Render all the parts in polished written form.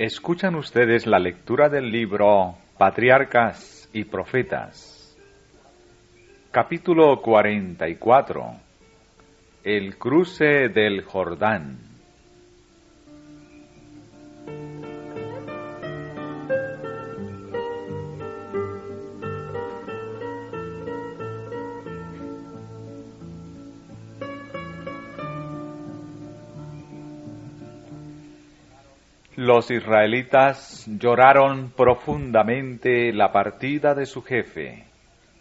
Escuchan ustedes la lectura del libro Patriarcas y Profetas. Capítulo 44. El cruce del Jordán. Los israelitas lloraron profundamente la partida de su jefe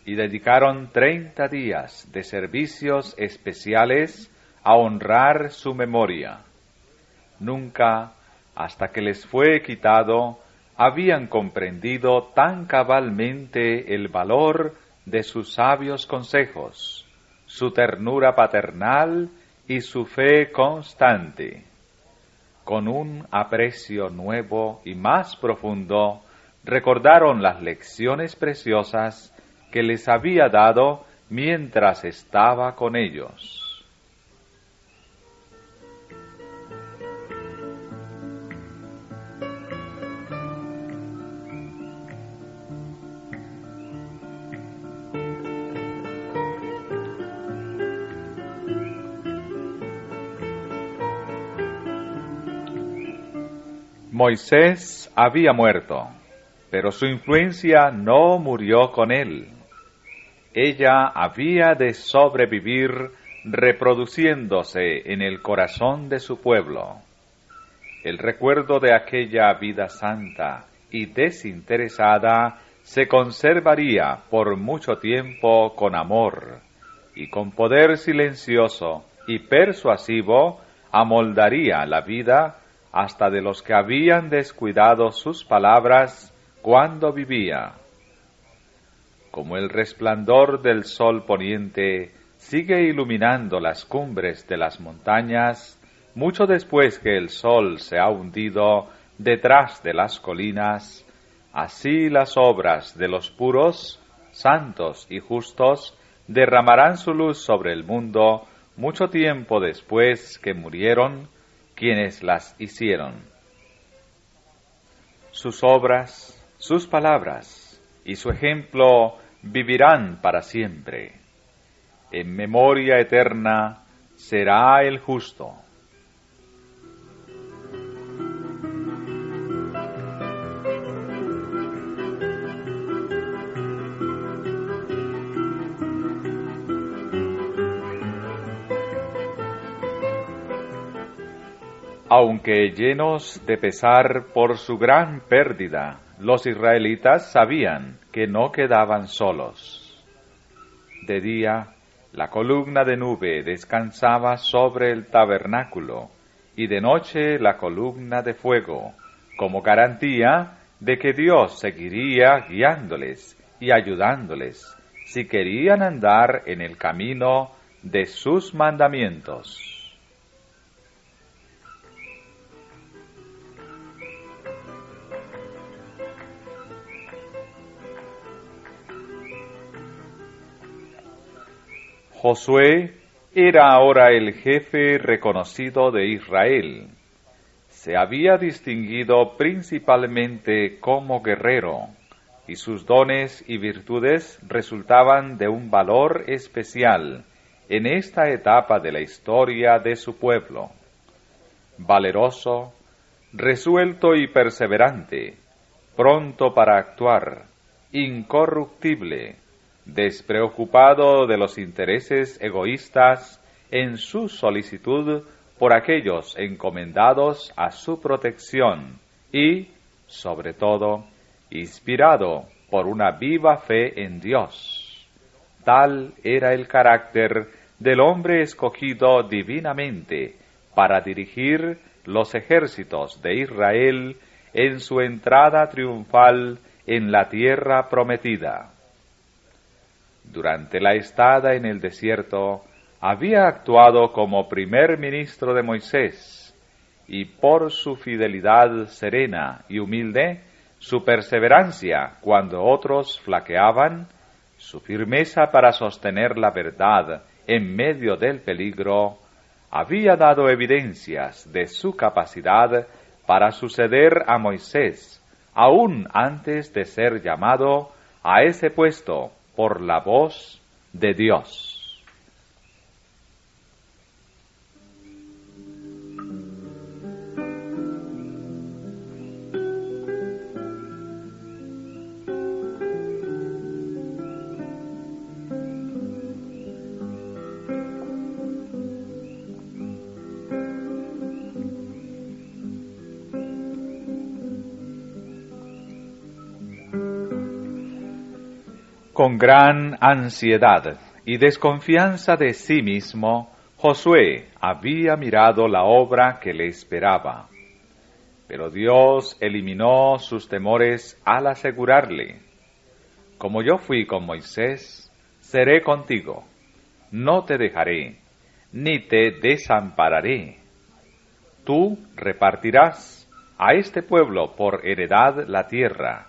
y dedicaron 30 días de servicios especiales a honrar su memoria. Nunca, hasta que les fue quitado, habían comprendido tan cabalmente el valor de sus sabios consejos, su ternura paternal y su fe constante. Con un aprecio nuevo y más profundo, recordaron las lecciones preciosas que les había dado mientras estaba con ellos. Moisés había muerto, pero su influencia no murió con él. Ella había de sobrevivir reproduciéndose en el corazón de su pueblo. El recuerdo de aquella vida santa y desinteresada se conservaría por mucho tiempo con amor, y con poder silencioso y persuasivo amoldaría la vida hasta de los que habían descuidado sus palabras cuando vivía. Como el resplandor del sol poniente sigue iluminando las cumbres de las montañas, mucho después que el sol se ha hundido detrás de las colinas, así las obras de los puros, santos y justos derramarán su luz sobre el mundo mucho tiempo después que murieron quienes las hicieron. Sus obras, sus palabras y su ejemplo vivirán para siempre. En memoria eterna será el justo. Aunque llenos de pesar por su gran pérdida, los israelitas sabían que no quedaban solos. De día, la columna de nube descansaba sobre el tabernáculo, y de noche la columna de fuego, como garantía de que Dios seguiría guiándoles y ayudándoles, si querían andar en el camino de sus mandamientos. Josué era ahora el jefe reconocido de Israel. Se había distinguido principalmente como guerrero, y sus dones y virtudes resultaban de un valor especial en esta etapa de la historia de su pueblo. Valeroso, resuelto y perseverante, pronto para actuar, incorruptible, despreocupado de los intereses egoístas en su solicitud por aquellos encomendados a su protección y, sobre todo, inspirado por una viva fe en Dios. Tal era el carácter del hombre escogido divinamente para dirigir los ejércitos de Israel en su entrada triunfal en la tierra prometida. Durante la estada en el desierto, había actuado como primer ministro de Moisés, y por su fidelidad serena y humilde, su perseverancia cuando otros flaqueaban, su firmeza para sostener la verdad en medio del peligro, había dado evidencias de su capacidad para suceder a Moisés, aún antes de ser llamado a ese puesto por la voz de Dios. Con gran ansiedad y desconfianza de sí mismo, Josué había mirado la obra que le esperaba. Pero Dios eliminó sus temores al asegurarle: como yo fui con Moisés, seré contigo. No te dejaré, ni te desampararé. Tú repartirás a este pueblo por heredad la tierra,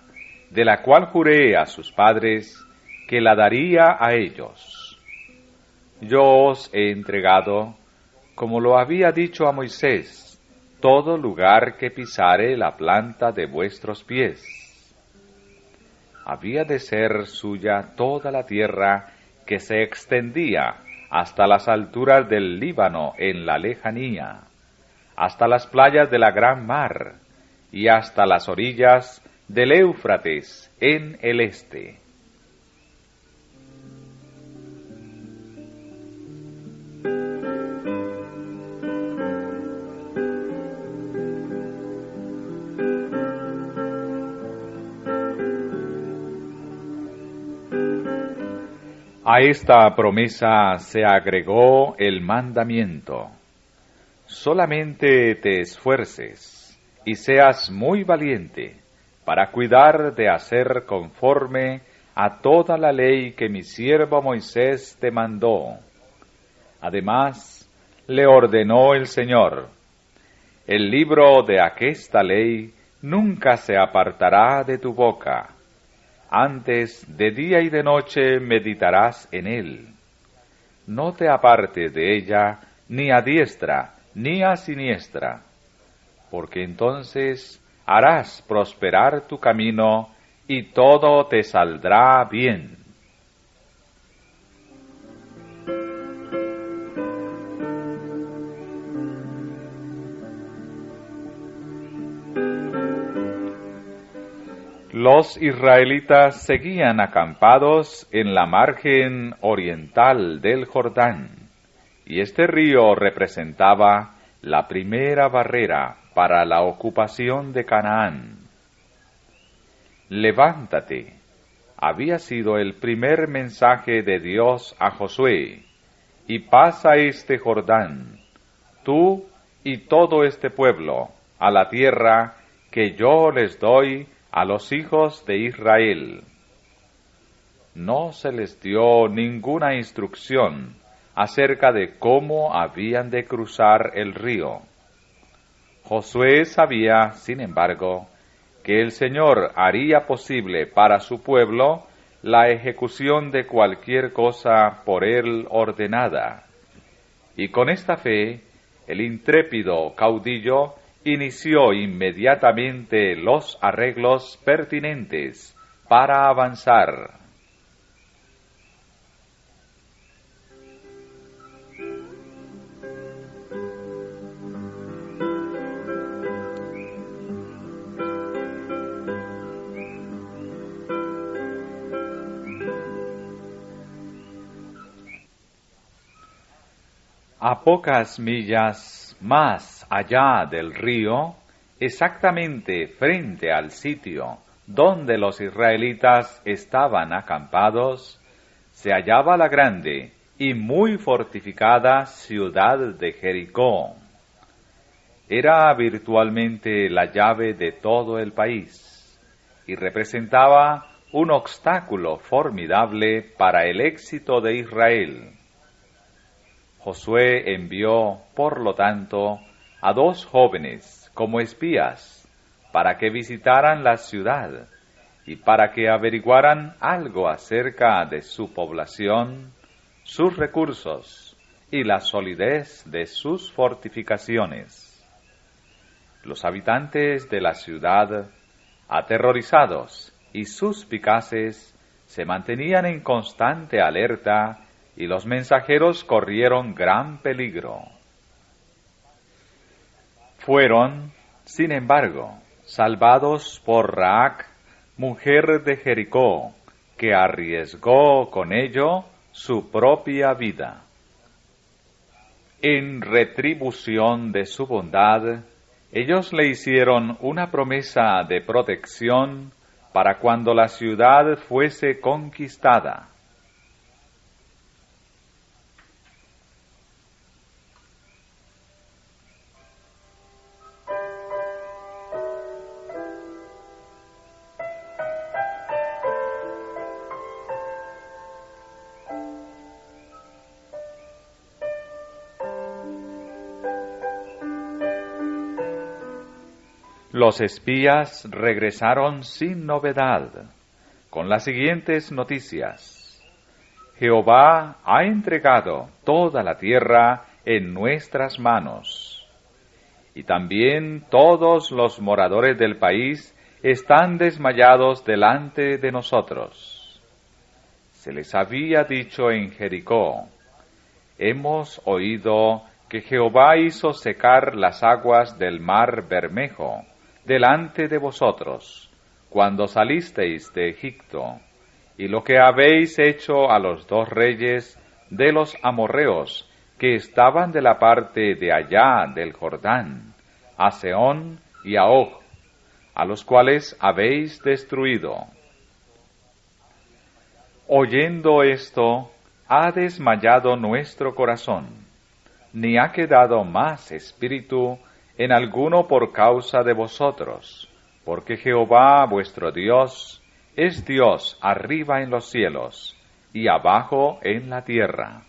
de la cual juré a sus padres que la daría a ellos. Yo os he entregado, como lo había dicho a Moisés, todo lugar que pisare la planta de vuestros pies. Había de ser suya toda la tierra que se extendía hasta las alturas del Líbano en la lejanía, hasta las playas de la gran mar y hasta las orillas del Éufrates en el este. A esta promesa se agregó el mandamiento: solamente te esfuerces y seas muy valiente para cuidar de hacer conforme a toda la ley que mi siervo Moisés te mandó. Además, le ordenó el Señor: el libro de aquesta ley nunca se apartará de tu boca. Antes de día y de noche meditarás en él. No te apartes de ella ni a diestra ni a siniestra, porque entonces harás prosperar tu camino y todo te saldrá bien. Los israelitas seguían acampados en la margen oriental del Jordán, y este río representaba la primera barrera para la ocupación de Canaán. Levántate, había sido el primer mensaje de Dios a Josué, y pasa este Jordán, tú y todo este pueblo, a la tierra que yo les doy a los hijos de Israel. No se les dio ninguna instrucción acerca de cómo habían de cruzar el río. Josué sabía, sin embargo, que el Señor haría posible para su pueblo la ejecución de cualquier cosa por él ordenada. Y con esta fe, el intrépido caudillo inició inmediatamente los arreglos pertinentes para avanzar. A pocas millas más allá del río, exactamente frente al sitio donde los israelitas estaban acampados, se hallaba la grande y muy fortificada ciudad de Jericó. Era virtualmente la llave de todo el país y representaba un obstáculo formidable para el éxito de Israel. Josué envió, por lo tanto, a 2 jóvenes como espías para que visitaran la ciudad y para que averiguaran algo acerca de su población, sus recursos y la solidez de sus fortificaciones. Los habitantes de la ciudad, aterrorizados y suspicaces, se mantenían en constante alerta y los mensajeros corrieron gran peligro. Fueron, sin embargo, salvados por Raac, mujer de Jericó, que arriesgó con ello su propia vida. En retribución de su bondad, ellos le hicieron una promesa de protección para cuando la ciudad fuese conquistada. Los espías regresaron sin novedad, con las siguientes noticias. Jehová ha entregado toda la tierra en nuestras manos, y también todos los moradores del país están desmayados delante de nosotros. Se les había dicho en Jericó: hemos oído que Jehová hizo secar las aguas del mar Bermejo delante de vosotros, cuando salisteis de Egipto, y lo que habéis hecho a los dos reyes de los amorreos que estaban de la parte de allá del Jordán, a Sehón y a Og, a los cuales habéis destruido. Oyendo esto, ha desmayado nuestro corazón, ni ha quedado más espíritu en alguno por causa de vosotros, porque Jehová vuestro Dios es Dios arriba en los cielos y abajo en la tierra.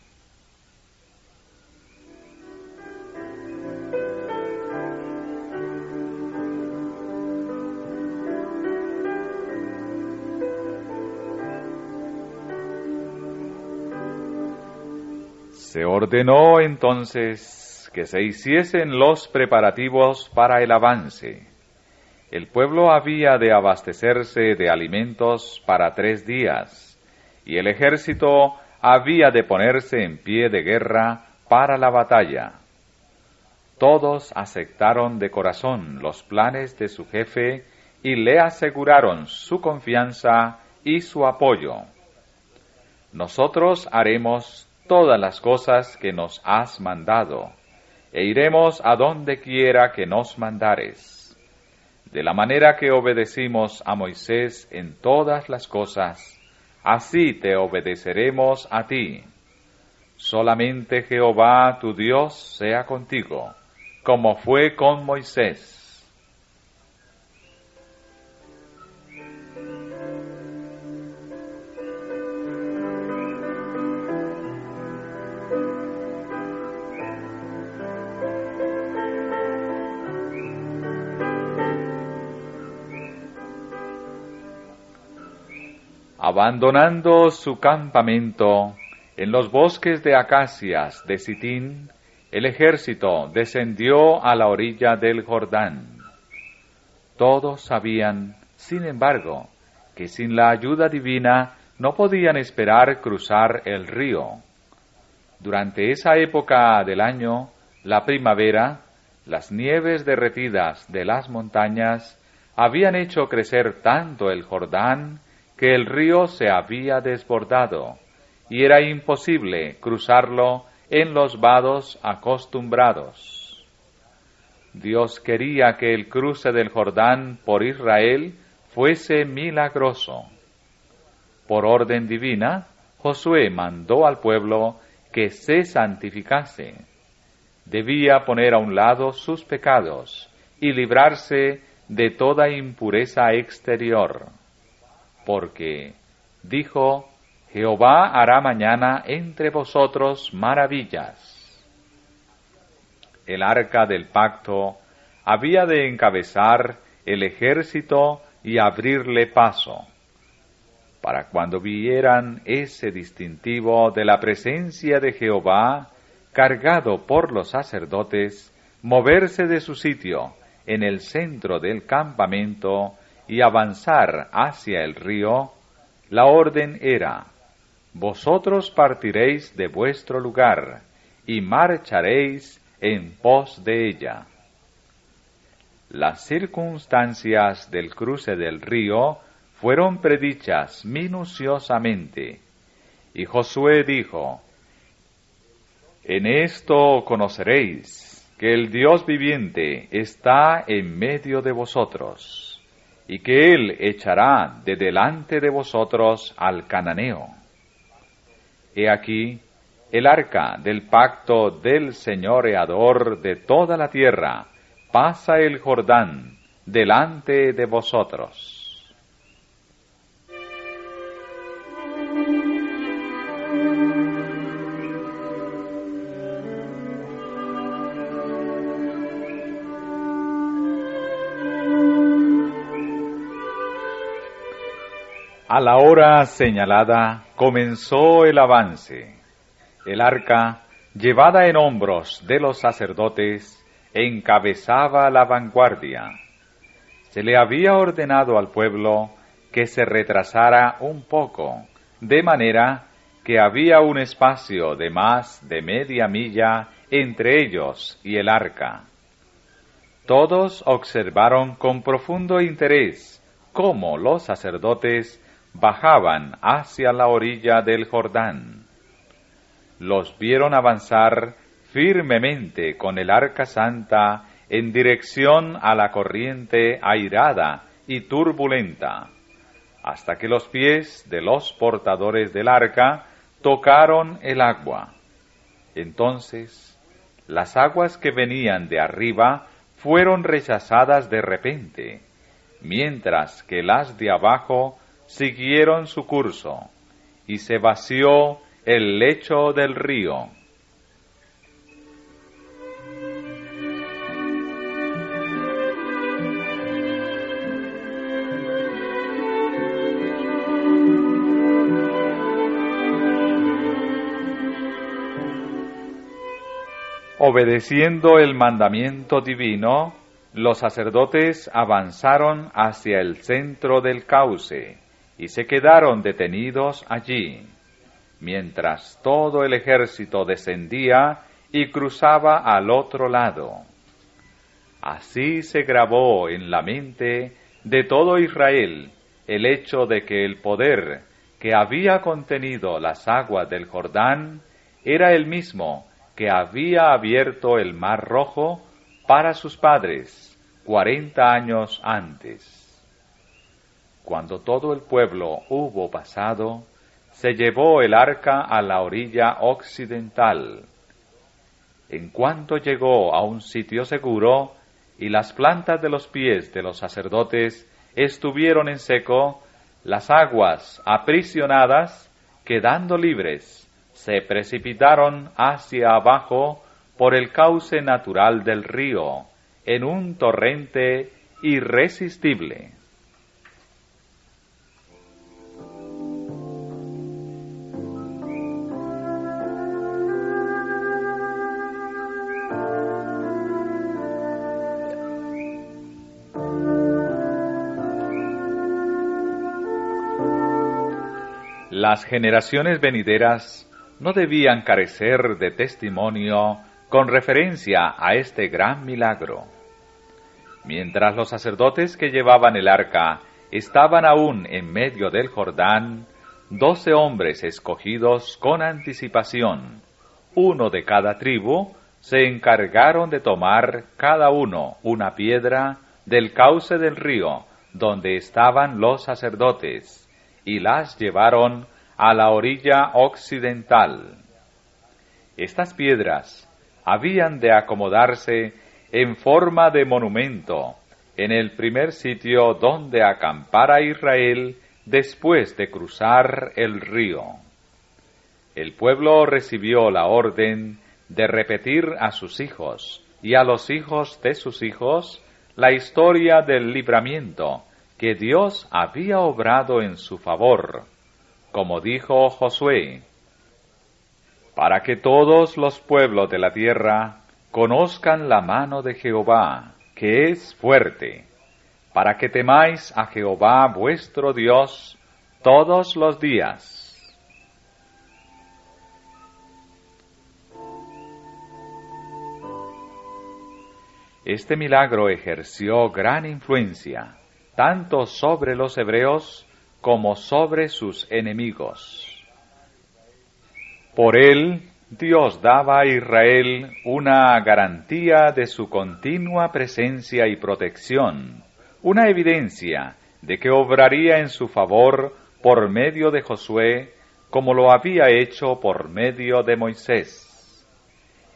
Se ordenó entonces que se hiciesen los preparativos para el avance. El pueblo había de abastecerse de alimentos para 3 días, y el ejército había de ponerse en pie de guerra para la batalla. Todos aceptaron de corazón los planes de su jefe y le aseguraron su confianza y su apoyo. Nosotros haremos todas las cosas que nos has mandado, e iremos a donde quiera que nos mandares. De la manera que obedecimos a Moisés en todas las cosas, así te obedeceremos a ti. Solamente Jehová tu Dios sea contigo, como fue con Moisés. Abandonando su campamento en los bosques de acacias de Sitín, el ejército descendió a la orilla del Jordán. Todos sabían, sin embargo, que sin la ayuda divina no podían esperar cruzar el río. Durante esa época del año, la primavera, las nieves derretidas de las montañas habían hecho crecer tanto el Jordán que el río se había desbordado, y era imposible cruzarlo en los vados acostumbrados. Dios quería que el cruce del Jordán por Israel fuese milagroso. Por orden divina, Josué mandó al pueblo que se santificase. Debía poner a un lado sus pecados y librarse de toda impureza exterior. Porque, dijo, Jehová hará mañana entre vosotros maravillas. El arca del pacto había de encabezar el ejército y abrirle paso. Para cuando vieran ese distintivo de la presencia de Jehová, cargado por los sacerdotes, moverse de su sitio en el centro del campamento y avanzar hacia el río, la orden era: vosotros partiréis de vuestro lugar y marcharéis en pos de ella. Las circunstancias del cruce del río fueron predichas minuciosamente, y Josué dijo: en esto conoceréis que el Dios viviente está en medio de vosotros, y que Él echará de delante de vosotros al cananeo. He aquí, el arca del pacto del señoreador de toda la tierra pasa el Jordán delante de vosotros. A la hora señalada comenzó el avance. El arca, llevada en hombros de los sacerdotes, encabezaba la vanguardia. Se le había ordenado al pueblo que se retrasara un poco, de manera que había un espacio de más de media milla entre ellos y el arca. Todos observaron con profundo interés cómo los sacerdotes bajaban hacia la orilla del Jordán. Los vieron avanzar firmemente con el arca santa en dirección a la corriente airada y turbulenta, hasta que los pies de los portadores del arca tocaron el agua. Entonces, las aguas que venían de arriba fueron rechazadas de repente, mientras que las de abajo siguieron su curso, y se vació el lecho del río. Obedeciendo el mandamiento divino, los sacerdotes avanzaron hacia el centro del cauce y se quedaron detenidos allí, mientras todo el ejército descendía y cruzaba al otro lado. Así se grabó en la mente de todo Israel el hecho de que el poder que había contenido las aguas del Jordán era el mismo que había abierto el Mar Rojo para sus padres 40 años antes. Cuando todo el pueblo hubo pasado, se llevó el arca a la orilla occidental. En cuanto llegó a un sitio seguro y las plantas de los pies de los sacerdotes estuvieron en seco, las aguas aprisionadas, quedando libres, se precipitaron hacia abajo por el cauce natural del río, en un torrente irresistible. Las generaciones venideras no debían carecer de testimonio con referencia a este gran milagro. Mientras los sacerdotes que llevaban el arca estaban aún en medio del Jordán, 12 hombres escogidos con anticipación, uno de cada tribu, se encargaron de tomar cada uno una piedra del cauce del río donde estaban los sacerdotes, y las llevaron a la orilla occidental. Estas piedras habían de acomodarse en forma de monumento en el primer sitio donde acampara Israel después de cruzar el río. El pueblo recibió la orden de repetir a sus hijos y a los hijos de sus hijos la historia del libramiento que Dios había obrado en su favor, como dijo Josué, para que todos los pueblos de la tierra conozcan la mano de Jehová, que es fuerte, para que temáis a Jehová vuestro Dios todos los días. Este milagro ejerció gran influencia, tanto sobre los hebreos como sobre sus enemigos. Por él, Dios daba a Israel una garantía de su continua presencia y protección, una evidencia de que obraría en su favor por medio de Josué, como lo había hecho por medio de Moisés.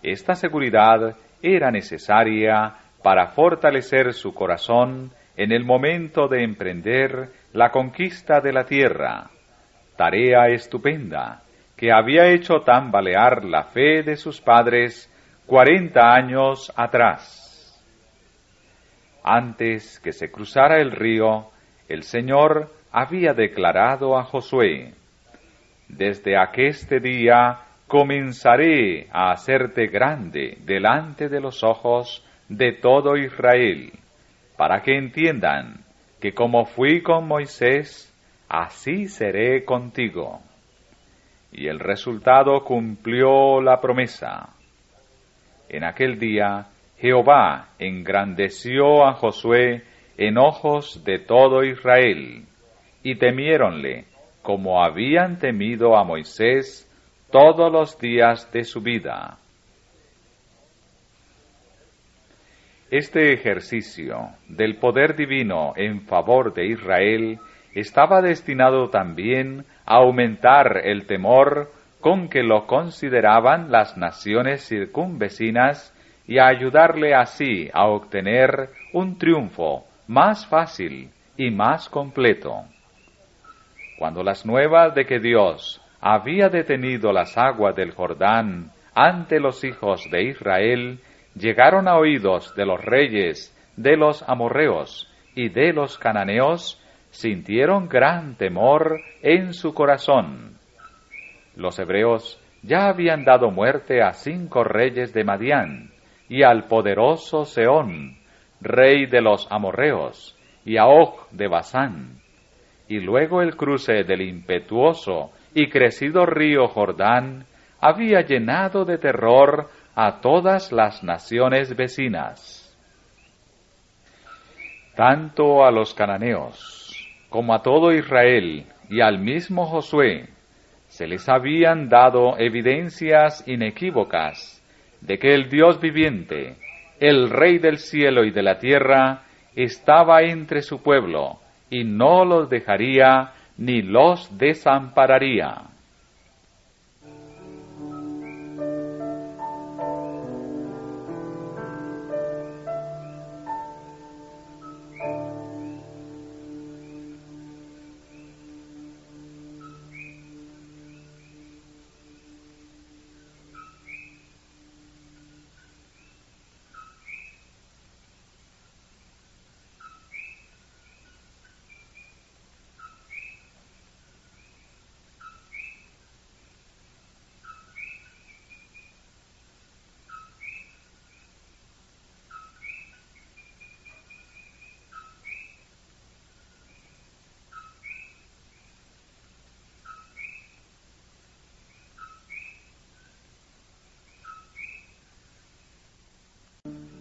Esta seguridad era necesaria para fortalecer su corazón en el momento de emprender la conquista de la tierra, tarea estupenda que había hecho tambalear la fe de sus padres 40 años atrás. Antes que se cruzara el río, el Señor había declarado a Josué: «Desde aqueste día comenzaré a hacerte grande delante de los ojos de todo Israel, para que entiendan que como fui con Moisés, así seré contigo». Y el resultado cumplió la promesa. En aquel día, Jehová engrandeció a Josué en ojos de todo Israel, y temiéronle como habían temido a Moisés todos los días de su vida. Este ejercicio del poder divino en favor de Israel estaba destinado también a aumentar el temor con que lo consideraban las naciones circunvecinas y a ayudarle así a obtener un triunfo más fácil y más completo. Cuando las nuevas de que Dios había detenido las aguas del Jordán ante los hijos de Israel llegaron a oídos de los reyes de los amorreos y de los cananeos, sintieron gran temor en su corazón. Los hebreos ya habían dado muerte a 5 reyes de Madián, y al poderoso Sehón, rey de los amorreos, y a Og de Basán. Y luego el cruce del impetuoso y crecido río Jordán había llenado de terror a todas las naciones vecinas. Tanto a los cananeos como a todo Israel y al mismo Josué se les habían dado evidencias inequívocas de que el Dios viviente, el Rey del cielo y de la tierra, estaba entre su pueblo y no los dejaría ni los desampararía.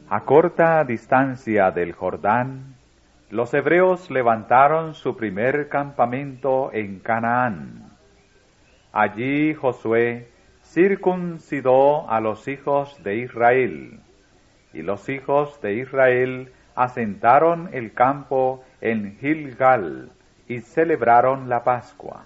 A corta distancia del Jordán, los hebreos levantaron su primer campamento en Canaán. Allí Josué circuncidó a los hijos de Israel, y los hijos de Israel asentaron el campo en Gilgal y celebraron la Pascua.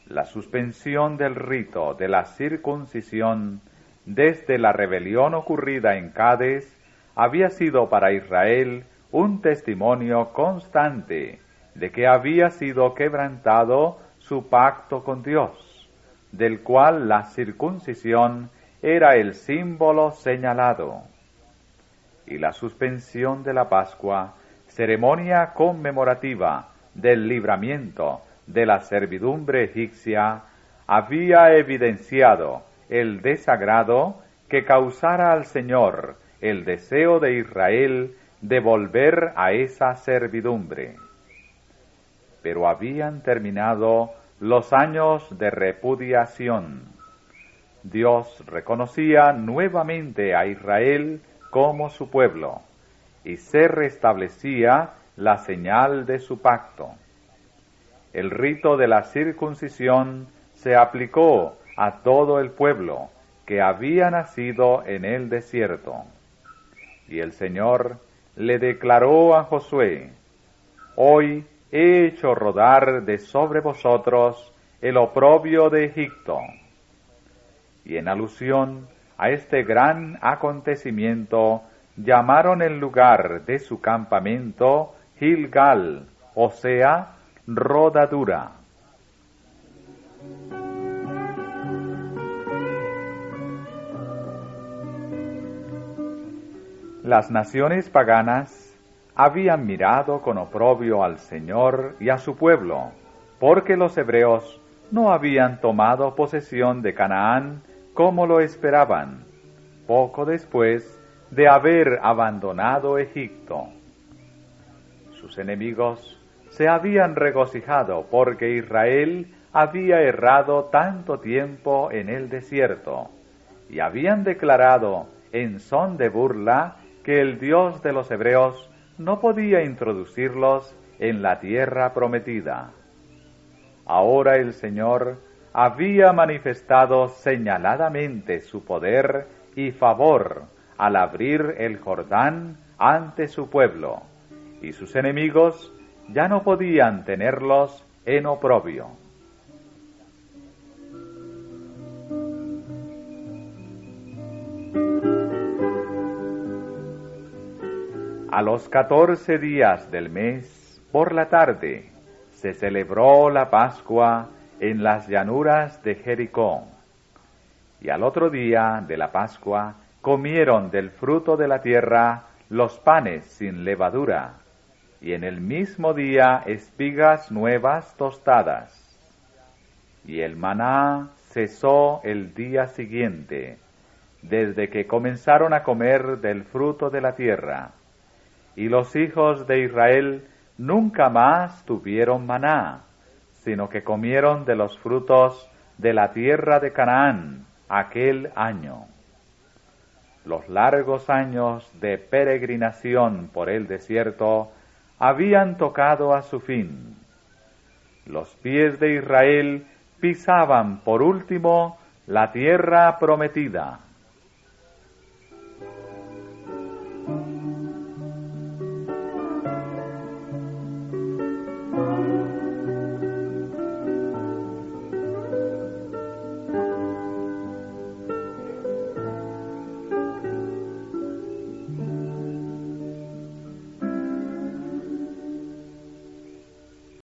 La suspensión del rito de la circuncisión desde la rebelión ocurrida en Cades había sido para Israel un testimonio constante de que había sido quebrantado su pacto con Dios, del cual la circuncisión era el símbolo señalado. Y la suspensión de la Pascua, ceremonia conmemorativa del libramiento de la servidumbre egipcia, había evidenciado el desagrado que causara al Señor el deseo de Israel de volver a esa servidumbre. Pero habían terminado los años de repudiación. Dios reconocía nuevamente a Israel como su pueblo, y se restablecía la señal de su pacto. El rito de la circuncisión se aplicó a todo el pueblo que había nacido en el desierto. Y el Señor le declaró a Josué: «Hoy he hecho rodar de sobre vosotros el oprobio de Egipto». Y en alusión a este gran acontecimiento, llamaron el lugar de su campamento Gilgal, o sea, rodadura. Las naciones paganas habían mirado con oprobio al Señor y a su pueblo, porque los hebreos no habían tomado posesión de Canaán como lo esperaban, poco después de haber abandonado Egipto. Sus enemigos se habían regocijado porque Israel había errado tanto tiempo en el desierto, y habían declarado en son de burla que el Dios de los hebreos no podía introducirlos en la tierra prometida. Ahora el Señor había manifestado señaladamente su poder y favor al abrir el Jordán ante su pueblo, y sus enemigos ya no podían tenerlos en oprobio. A los 14 días del mes, por la tarde, se celebró la Pascua en las llanuras de Jericó. Y al otro día de la Pascua comieron del fruto de la tierra los panes sin levadura, y en el mismo día espigas nuevas tostadas. Y el maná cesó el día siguiente, desde que comenzaron a comer del fruto de la tierra. Y los hijos de Israel nunca más tuvieron maná, sino que comieron de los frutos de la tierra de Canaán aquel año. Los largos años de peregrinación por el desierto habían tocado a su fin. Los pies de Israel pisaban por último la tierra prometida.